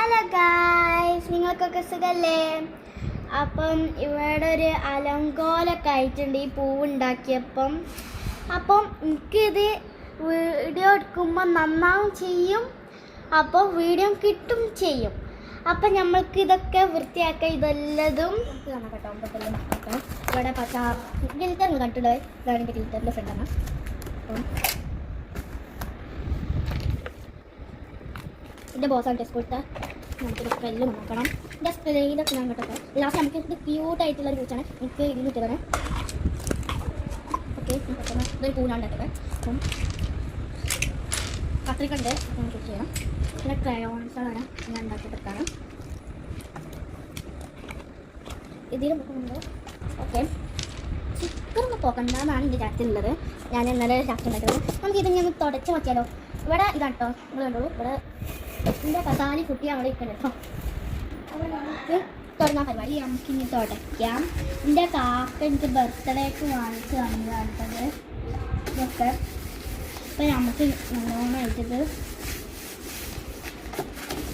Hello guys, നിങ്ങൾക്കൊക്കെ സുഖല്ലേ? അപ്പം ഇവിടെ ഒരു അലങ്കോലൊക്കെ ആയിട്ടുണ്ട് ഈ പൂവുണ്ടാക്കിയപ്പം. എനിക്കിത് വീഡിയോ എടുക്കുമ്പോൾ നന്നാവും ചെയ്യും, അപ്പോൾ വീഡിയോ കിട്ടും ചെയ്യും. അപ്പം നമ്മൾക്ക് ഇതൊക്കെ വൃത്തിയാക്കുക. ഇതെല്ലതും കേട്ടോ. ഇവിടെ പച്ച ഗിൽറ്റർ കണ്ടിട്ടുള്ളത്, ഇതാണ് എൻ്റെ ഗിൽറ്ററിൻ്റെ ഫ്രണ്ടാണ്. അപ്പം ഇതിൻ്റെ ബോസാണ് ടെസ്റ്റ് കൊടുത്താൽ നമുക്കിത് സ്മെല്ല് നോക്കണം. ഇതിൻ്റെ സ്പ്രേയിലൊക്കെ ഞാൻ കേട്ടോ. ലാസ്റ്റ് നമുക്ക് ഇത് ക്യൂട്ടായിട്ടുള്ളൊരു പൂച്ചാണ്. എനിക്ക് ഇതിന് കിട്ടിയതാണ്. ഓക്കെ, പെട്ടെന്ന് ഇതൊരു പൂനാണ് ഉണ്ടാക്കിയത്. അപ്പം കത്രിക്കുണ്ട്, നമുക്ക് ചെയ്യണം. പിന്നെ ക്രയോൺസുകളാണ് ഞാൻ ഉണ്ടാക്കിയെടുത്താണ്. ഇതിൽ നോക്കുന്നുണ്ട്. ഓക്കെ, ചിക്കറൊന്ന് പോക്കണ്ടെന്നാണ് എൻ്റെ ചാറ്റിലുള്ളത്. ഞാൻ ഇന്നലെ ചാറ്റ് ഉണ്ടാക്കിയത്. നമുക്കിത് ഞാൻ തുടച്ച് വെച്ചാലോ. ഇവിടെ ഇതാണ് കേട്ടോ, നിങ്ങൾ കണ്ടോളൂ. ഇവിടെ ഇതിൻ്റെ കസാലി കുട്ടി അവിടെ ഇരിക്കണം കേട്ടോ. അപ്പോൾ നമുക്ക് തുടങ്ങാൻ പരിപാടി. നമുക്കിനി തുടയ്ക്കാം. എൻ്റെ കാക്ക എനിക്ക് ബർത്ത്ഡേക്ക് വാങ്ങിച്ച് തന്നതാണ് ഇതൊക്കെ. അപ്പോൾ നമുക്ക് നല്ലോണമായിട്ടത്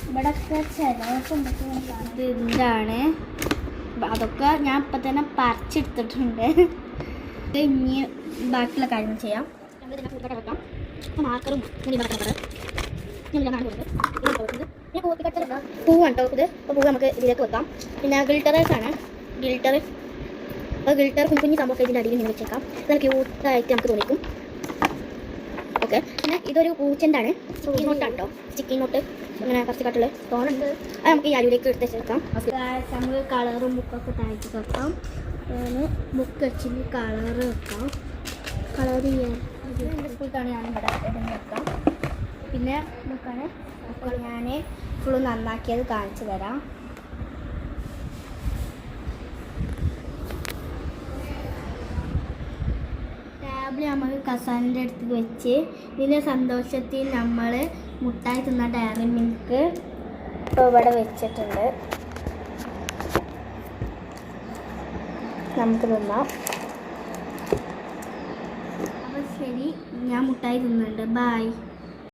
ഇവിടെയൊക്കെ ചിലവൊക്കെ ഇത് എന്താണ്, അതൊക്കെ ഞാൻ ഇപ്പം തന്നെ പറിച്ചെടുത്തിട്ടുണ്ട്. ഇനി ബാക്കിയുള്ള കാര്യങ്ങൾ ചെയ്യാം. നമ്മൾ ഇതിനെ കൂട്ടൊക്കെ വെക്കാം. അപ്പോൾ മാർക്കറും പൂവാണ് കേട്ടോ ഇത്. അപ്പോൾ പൂവ് നമുക്ക് ഇതിലേക്ക് വെക്കാം. പിന്നെ ഗിൽറ്ററേഴ്സാണ്. ഗിൽറ്റർ കുഞ്ഞു കുഞ്ഞു സംഭവമൊക്കെ ഇതിൻ്റെ അടിയിൽ നിന്ന് വെച്ചേക്കാം. ഇതൊക്കെ ക്യൂട്ടായിട്ട് നമുക്ക് തോന്നിക്കും. ഓക്കെ, പിന്നെ ഇതൊരു പൂച്ചെണ്ടാണ്. സ്റ്റിക്കി നോട്ടാണ് കേട്ടോ. സ്റ്റിക്കി നോട്ട് അങ്ങനെ കുറച്ച് കട്ടുള്ള തോന്നുന്നുണ്ട്. അത് നമുക്ക് ഈ അരിയിലേക്ക് എടുത്ത് വെച്ചേക്കാം. നമുക്ക് കളറും ബുക്കൊക്കെ താഴ്ത്തി വെക്കാം. ബുക്ക് വെച്ചിട്ട് കളറ് വെക്കാം. കളർ ചെയ്യാൻ സ്കൂളിലാണ് ഞാൻ ഇവിടെ വെക്കാം. പിന്നെ ബുക്കാണ്. അപ്പോൾ ഞാൻ ഫുള്ള് നന്നാക്കിയത് കാണിച്ചു തരാം. ടാബിൾ നമ്മൾ കസാലിൻ്റെ അടുത്ത് വെച്ച് ഇതിൻ്റെ സന്തോഷത്തിൽ നമ്മൾ മുട്ടായി തിന്ന ഡയറി മിൽക്ക് ഇപ്പോൾ ഇവിടെ വെച്ചിട്ടുണ്ട്. നമുക്ക് തിന്നാം. അപ്പോൾ ശരി, ഞാൻ മുട്ടായി തിന്നുന്നുണ്ട്. ബൈ.